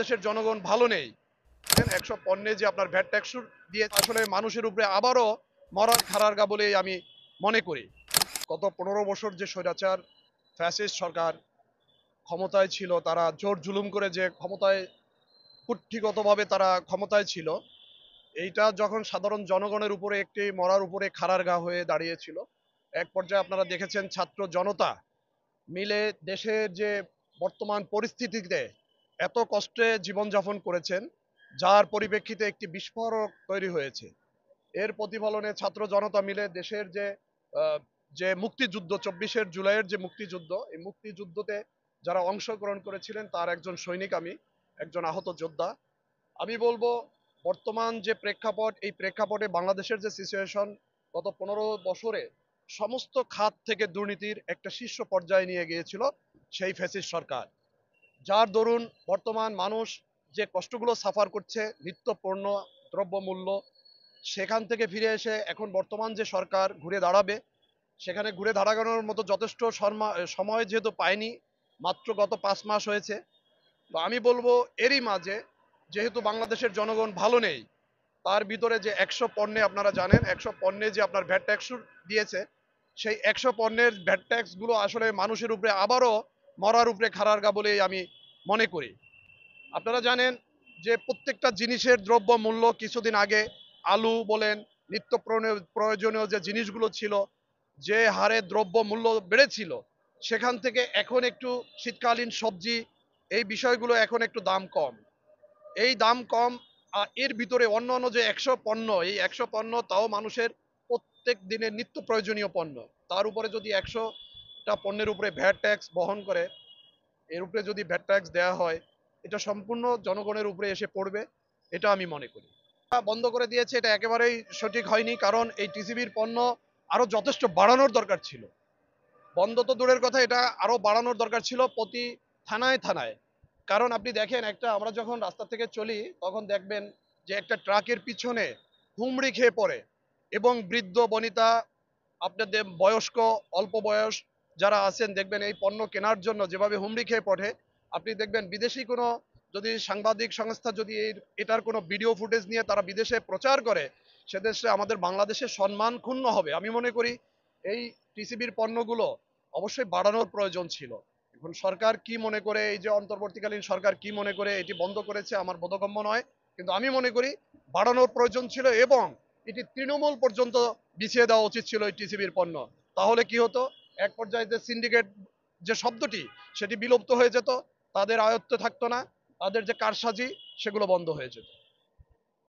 দেশের জনগণ ভালো নেই। ১০০ পণ্যে যে আপনার ভ্যাট ট্যাক্স দিয়ে আসলে মানুষের উপরে আবারও মরার খারারগা বলেই আমি মনে করি। গত ১৫ বছর যে স্বৈরাচার ফ্যাসিস্ট সরকার ক্ষমতায় ছিল, তারা জোর জুলুম করে যে ক্ষমতায় কূটনীতিগতভাবে তারা ক্ষমতায় ছিল, এইটা যখন সাধারণ জনগণের উপরে একটি মরার উপরে খাড়ার ঘা হয়ে দাঁড়িয়েছিল, এক পর্যায়ে আপনারা দেখেছেন ছাত্র জনতা মিলে দেশের যে বর্তমান পরিস্থিতিতে এত কষ্টে জীবনযাপন করেছেন, যার পরিপ্রেক্ষিতে একটি বিস্ফোরক তৈরি হয়েছে। এর প্রতিফলনে ছাত্র জনতা মিলে দেশের আহ, যে মুক্তিযুদ্ধ ২৪শে জুলাইয়ের যে মুক্তিযুদ্ধ, এই মুক্তিযুদ্ধতে যারা অংশগ্রহণ করেছিলেন তার একজন সৈনিক আমি, একজন আহত যোদ্ধা। আমি বলবো বর্তমান যে প্রেক্ষাপট, এই প্রেক্ষাপটে বাংলাদেশের যে সিচুয়েশন, গত ১৫ বছরে সমস্ত খাত থেকে দুর্নীতির একটা শীর্ষ পর্যায়ে নিয়ে গিয়েছিল সেই ফ্যাসিস্ট সরকার, যার দরুন বর্তমান মানুষ যে কষ্টগুলো সাফার করছে, নিত্য পণ্য দ্রব্যমূল্য, সেখান থেকে ফিরে এসে এখন বর্তমান যে সরকার ঘুরে দাঁড়াবে, সেখানে ঘুরে দাঁড়ানোর মতো যথেষ্ট সময় যেহেতু পায়নি, মাত্র গত ৫ মাস হয়েছে। তো আমি বলবো এরই মাঝে, যেহেতু বাংলাদেশের জনগণ ভালো নেই, তার ভিতরে যে ১০০ পণ্যে আপনারা জানেন ১০০ পণ্যে যে আপনার ভ্যাট ট্যাক্স দিয়েছে, সেই ১০০ পণ্যের ভ্যাট ট্যাক্সগুলো আসলে মানুষের উপরে আবারও মরার উপরে খাড়ারগা বলেই আমি মনে করি। আপনারা জানেন যে প্রত্যেকটা জিনিসের দ্রব্য মূল্য কিছুদিন আগে আলু বলেন, নিত্য প্রয়োজনীয় যে জিনিসগুলো ছিল, যে হারে দ্রব্য মূল্য বেড়েছিল, সেখান থেকে এখন একটু শীতকালীন সবজি, এই বিষয়গুলো এখন একটু দাম কম। এই দাম কম, এর ভিতরে অন্যান্য যে ১০০ পণ্য, এই ১০০ পণ্য তাও মানুষের প্রত্যেক দিনের নিত্য প্রয়োজনীয় পণ্য, তার উপরে যদি ১০০টা পণ্যের উপরে ভ্যাট ট্যাক্স বহন করে, এর উপরে যদি ভ্যাট ট্যাক্স দেওয়া হয়, এটা সম্পূর্ণ জনগণের উপরে এসে পড়বে, এটা আমি মনে করি। বন্ধ করে দিয়েছে, এটা একেবারেই সঠিক হয়নি, কারণ এই টিসিবির পণ্য আরো যথেষ্ট বাড়ানোর দরকার ছিল। বন্ধ তো দূরের কথা, এটা আরো বাড়ানোর দরকার ছিল প্রতি থানায় থানায়। কারণ আপনি দেখেন, আমরা যখন রাস্তা থেকে চলি তখন দেখবেন যে একটা ট্রাকের পিছনে হুমড়ি খেয়ে পড়ে, এবং বৃদ্ধ বনিতা, আপনাদের বয়স্ক, অল্প বয়স যারা আছেন, দেখবেন এই পণ্য কেনার জন্য যেভাবে হুমড়ি খেয়ে পড়ে। আপনি দেখবেন বিদেশি কোনো যদি সাংবাদিক সংস্থা যদি এটার কোনো ভিডিও ফুটেজ নিয়ে তারা বিদেশে প্রচার করে, সে দেশে আমাদের বাংলাদেশের সম্মান ক্ষুণ্ণ হবে। আমি মনে করি এই টিসিবির পণ্যগুলো অবশ্যই বাড়ানোর প্রয়োজন ছিল। এখন সরকার কি মনে করে, এই যে অন্তর্বর্তীকালীন সরকার কি মনে করে এটি বন্ধ করেছে আমার বোধগম্য নয়, কিন্তু আমি মনে করি বাড়ানোর প্রয়োজন ছিল, এবং এটি তৃণমূল পর্যন্ত বিছিয়ে দেওয়া উচিত ছিল এই টিসিবির পণ্য। তাহলে কি হতো, এক পর্যায়ে যে সিন্ডিকেট যে শব্দটি, সেটি বিলুপ্ত হয়ে যেত, তাদের আয়ত্তে থাকতো না, তাদের যে কারসাজি সেগুলো বন্ধ হয়ে যেত।